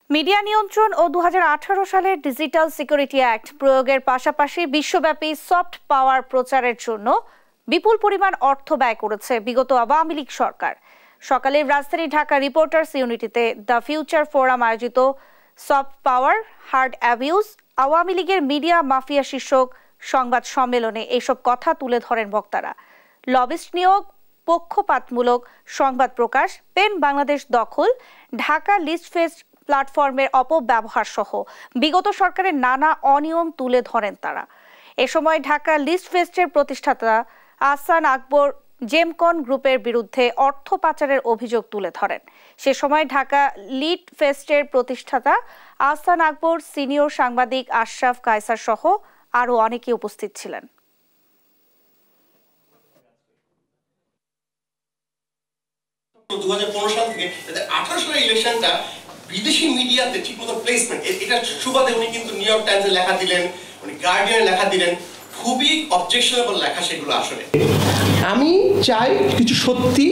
Media নিয়ন্ত্রণ ও 2018 সালের digital security act প্রয়োগের পাশাপাশি বিশ্বব্যাপী সফট পাওয়ার প্রচারের জন্য বিপুল পরিমাণ অর্থ ব্যয় করেছে বিগত আওয়ামী লীগ সরকার। সকালে রাজধানী ঢাকা রিপোর্টার্স ইউনিটিতে দ্য ফিউচার ফোরাম আয়োজিত soft power hard abuse Awami লীগের মিডিয়া মাফিয়া শীর্ষক সংবাদ সম্মেলনে এইসব কথা তুলে ধরেন বক্তারা। লবিস্ট নিয়োগ, পক্ষপাতমূলক সংবাদ প্রকাশ, পেন বাংলাদেশ দখল, ঢাকা লিস্ট ফেস্ট প্ল্যাটফর্মের অপব্যবহার সহ বিগত সরকারের নানা অনিয়ম তুলে ধরেন তারা। এ সময় ঢাকা লিস্ট ফেস্টের প্রতিষ্ঠাতা আহসান আকবর জেমকন গ্রুপের বিরুদ্ধে অর্থ পাচারের অভিযোগ তুলে ধরেন। সে সময় ঢাকা লিড ফেস্টের প্রতিষ্ঠাতা আহসান আকবর, সিনিয়র সাংবাদিক আশরাফ কায়সার সহ আরও অনেকে উপস্থিত ছিলেন। 2015 সাল থেকে 18 সালের ইলেকশনটা বিদেশি মিডিয়াতে ঠিকমতো প্লেসমেন্ট, এটা সুবাদে উনি কিন্তু নিউ ইয়র্ক টাইমসে লেখা দিলেন, উনি গার্ডিয়ানে লেখা দিলেন, খুবই অবজেকশনেবল লেখা সেগুলো। আসলে আমি চাই কিছু সত্যি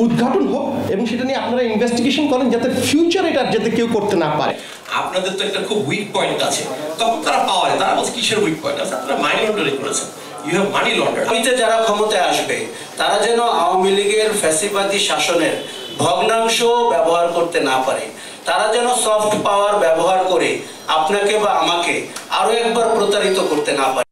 উদ্ঘাটন হোক এবং সেটা নিয়ে আপনারা ইনভেস্টিগেশন করেন, যাতে ফিউচার এটা যাতে কেউ করতে না পারে। আপনাদের তো একটা খুব উইক পয়েন্ট আছে, তখন তারা পাওয়ারে তারা বলছে কিসের উইক পয়েন্ট আছে, আপনারা মানি লন্ডারিং করেছেন, ইউ হ্যাভ মানি লন্ডার। যারা ক্ষমতায় আসবে তারা যেন আওয়ামী লীগের ফ্যাসিবাদী শাসনের ভগ্নাংশ ব্যবহার করতে না পারে, তারা যেন সফট পাওয়ার ব্যবহার করে আপনাকে বা আমাকে আরো একবার প্রতারিত করতে না পারে।